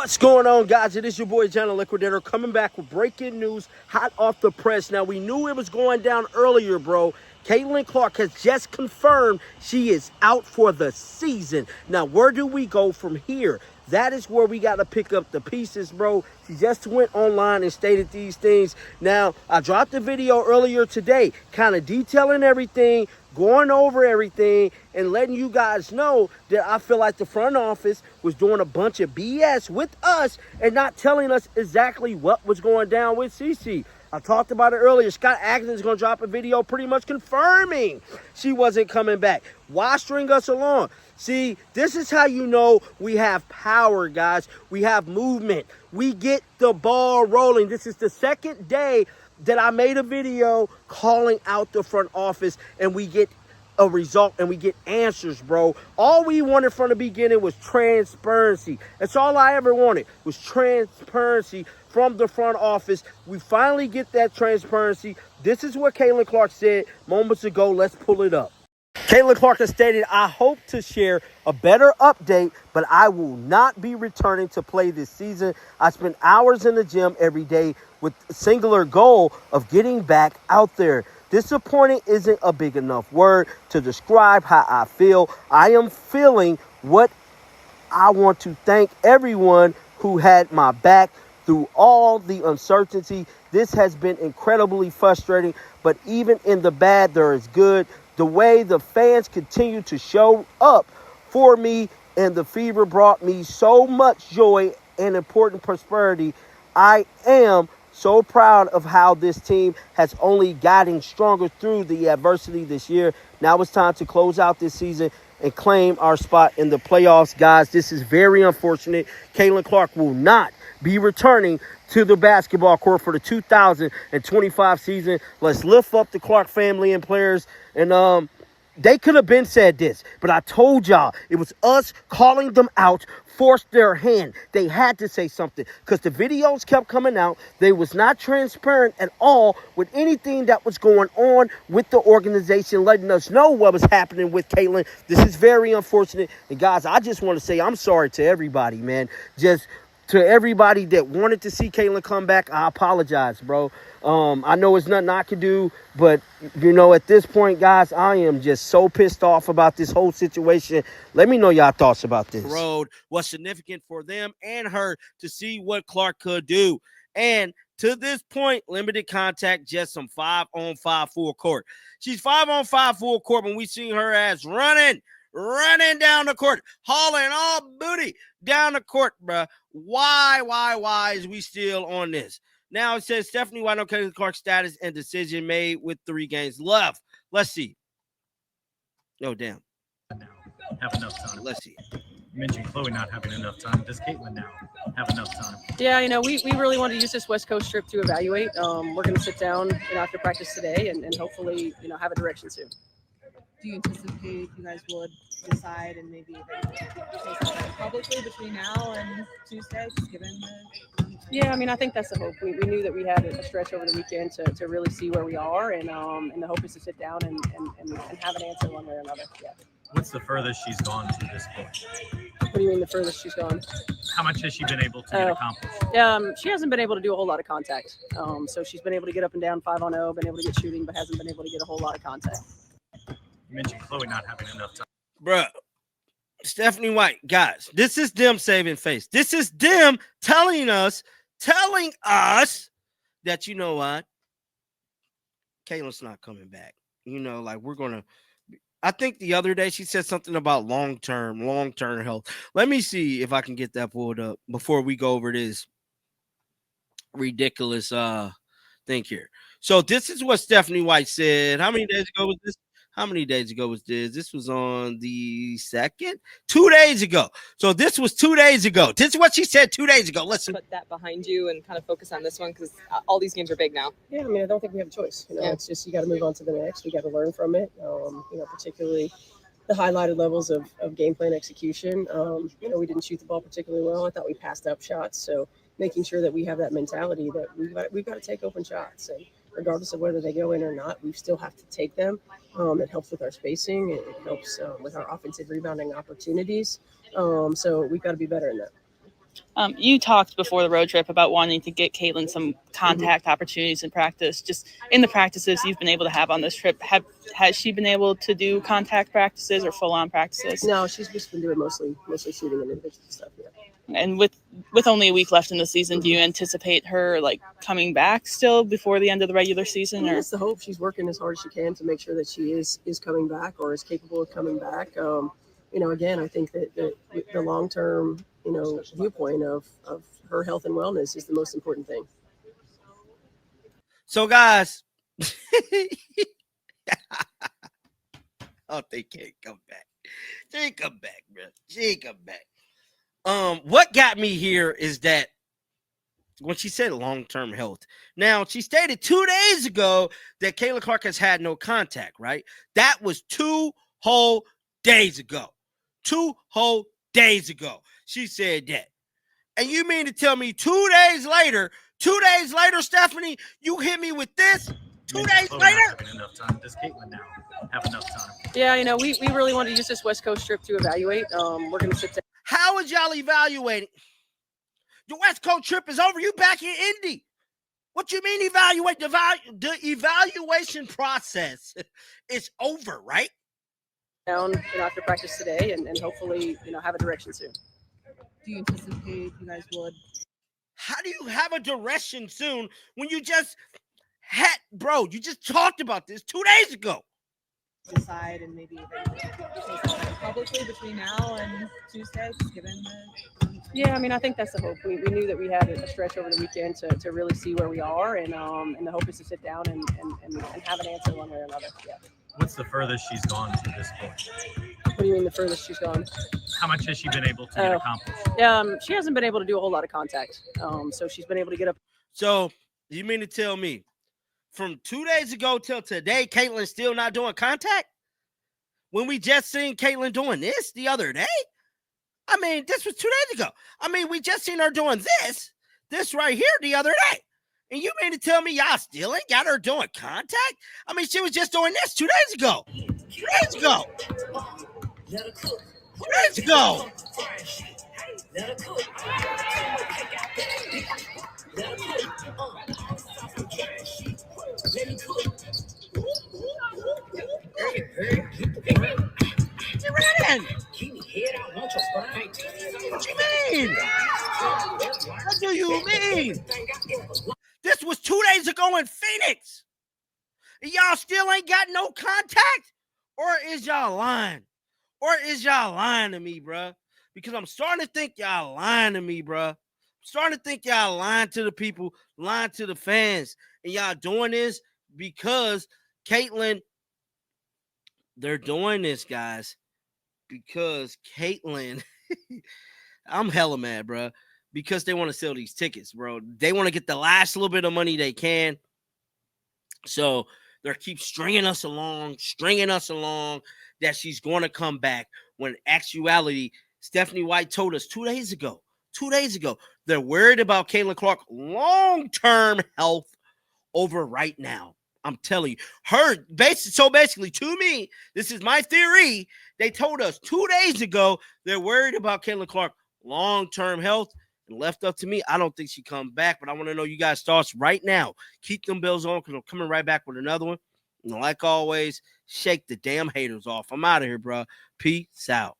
What's going on, guys? It is your boy, John the Liquidator, coming back with breaking news, hot off the press. Now, we knew it was going down earlier, bro. Caitlyn Clark has just confirmed she is out for the season. Now, where do we go from here? That is where we got to pick up the pieces, bro. She just went online and stated these things. Now, I dropped a video earlier today, kind of detailing everything, going over everything, and letting you guys know that I feel like the front office was doing a bunch of BS with us and not telling us exactly what was going down with CC. I talked about it earlier. Scott Atkins is going to drop a video pretty much confirming she wasn't coming back. Why string us along? See, this is how you know we have power, guys. We have movement. We get the ball rolling. This is the second day that I made a video calling out the front office, and we get a result and we get answers, bro. All we wanted from the beginning was transparency. That's all I ever wanted, was transparency from the front office. We finally get that transparency. This is what Caitlyn Clark said moments ago. Let's pull it up. Caitlyn Clark has stated, I hope to share a better update, but I will not be returning to play this season. I spend hours in the gym every day with a singular goal of getting back out there. Disappointing isn't a big enough word to describe how I feel. I am feeling what I want to thank everyone who had my back through all the uncertainty. This has been incredibly frustrating, but even in the bad, there is good. The way the fans continue to show up for me and the fever brought me so much joy and important prosperity. I am so proud of how this team has only gotten stronger through the adversity this year. Now it's time to close out this season and claim our spot in the playoffs. Guys, this is very unfortunate. Caitlyn Clark will not be returning to the basketball court for the 2025 season. Let's lift up the Clark family and players. And they could have been said this, but I told y'all it was us calling them out, forced their hand. They had to say something because the videos kept coming out. They was not transparent at all with anything that was going on with the organization, letting us know what was happening with Caitlyn. This is very unfortunate. And guys, I just want to say I'm sorry to everybody, man. Just to everybody that wanted to see Caitlyn come back, I apologize, bro. I know it's nothing I can do, but, you know, at this point, guys, I am just so pissed off about this whole situation. Let me know y'all thoughts about this. Road was significant for them and her to see what Clark could do. And to this point, limited contact, just some 5-on-5 full court. She's 5-on-5 full court when we seen her as running down the court, hauling all booty down the court, bruh. Why is we still on this? Now it says Stephanie White on Caitlyn Clark's status and decision made with 3 games left. Let's see. Oh, damn. Now have enough time. Let's see. You mentioned Chloe not having enough time. Does Caitlyn now have enough time? Yeah, you know, we really want to use this West Coast trip to evaluate. We're going to sit down after practice today and hopefully, you know, have a direction soon. Do you anticipate you guys would decide and maybe say something publicly between now and Tuesday, just given the... Yeah, I mean, I think that's the hope. We knew that we had a stretch over the weekend to really see where we are, and the hope is to sit down and have an answer one way or another. Yeah. What's the furthest she's gone to this point? What do you mean the furthest she's gone? How much has she been able to get accomplished? She hasn't been able to do a whole lot of contact. So she's been able to get up and down 5-on-0, been able to get shooting, but hasn't been able to get a whole lot of contact. You mentioned Chloe not having enough time. Bruh, Stephanie White, guys, this is them saving face. This is them telling us that, you know what, Caitlyn's not coming back. You know, like we're going to, I think the other day she said something about long-term health. Let me see if I can get that pulled up before we go over this ridiculous thing here. So this is what Stephanie White said. How many days ago was this? This was on the 2nd, 2 days ago. So this was 2 days ago. This is what she said 2 days ago. Listen. Put that behind you and kind of focus on this one because all these games are big now. Yeah, I mean, I don't think we have a choice. You know, It's just you got to move on to the next. We got to learn from it. You know, particularly the highlighted levels of game plan execution. You know, we didn't shoot the ball particularly well. I thought we passed up shots. So making sure that we have that mentality that we've got to take open shots. And regardless of whether they go in or not, we still have to take them. It helps with our spacing. It helps with our offensive rebounding opportunities. So we've got to be better in that. You talked before the road trip about wanting to get Caitlyn some contact opportunities in practice. Just in the practices you've been able to have on this trip, has she been able to do contact practices or full on practices? No, she's just been doing mostly shooting and individual stuff. Yeah. And with only a week left in the season, do you anticipate her like coming back still before the end of the regular season? Or That's the hope. She's working as hard as she can to make sure that she is coming back or is capable of coming back. Again, I think that the long term, viewpoint of her health and wellness is the most important thing. So, guys, oh, they can't come back. She ain't come back, bro. She ain't come back. What got me here is that when she said long-term health, now she stated 2 days ago that Caitlyn Clark has had no contact, right? That was 2 whole days ago. 2 whole days ago, she said that. And you mean to tell me 2 days later, Stephanie, you hit me with this? 2 days later? Having enough time. Does Caitlyn now have enough time? Yeah, we really want to use this West Coast trip to evaluate. We're going to sit down. How is y'all evaluating? The West Coast trip is over. You back in Indy. What you mean evaluate? The evaluation process is over, right? Down after practice today and hopefully, have a direction soon. Do you anticipate you guys would How do you have a direction soon when you just had, bro, you just talked about this 2 days ago? decide and maybe even say something publicly between now and Tuesday, just given the Yeah, I think that's the hope. We knew that we had a stretch over the weekend to really see where we are, and the hope is to sit down and have an answer one way or another. Yeah. What's the furthest she's gone to this point? What do you mean the furthest she's gone? How much has she been able to get accomplished? She hasn't been able to do a whole lot of contact. So she's been able to get up. So you mean to tell me from 2 days ago till today, Caitlyn's still not doing contact? When we just seen Caitlyn doing this the other day? This was 2 days ago. We just seen her doing this right here the other day. And you mean to tell me y'all still ain't got her doing contact? She was just doing this 2 days ago. 2 days ago. 2 days ago. What you mean? What do you mean? This was 2 days ago in Phoenix. Y'all still ain't got no contact? Or is y'all lying? Or is y'all lying to me, bruh? Because I'm starting to think y'all lying to me, bruh. I'm starting to think y'all lying to the people, lying to the fans. And y'all doing this because Caitlyn, they're doing this, guys, because Caitlyn, I'm hella mad, bro, because they want to sell these tickets, bro. They want to get the last little bit of money they can. So they keep stringing us along that she's going to come back when actuality, Stephanie White told us 2 days ago, they're worried about Caitlyn Clark long-term health over right now. I'm telling you, basically to me, this is my theory. They told us 2 days ago they're worried about Caitlyn Clark long-term health, and left up to me, I don't think she come back. But I want to know you guys' thoughts right now. Keep them bells on because I'm coming right back with another one. And like always, shake the damn haters off. I'm out of here, bro. Peace out.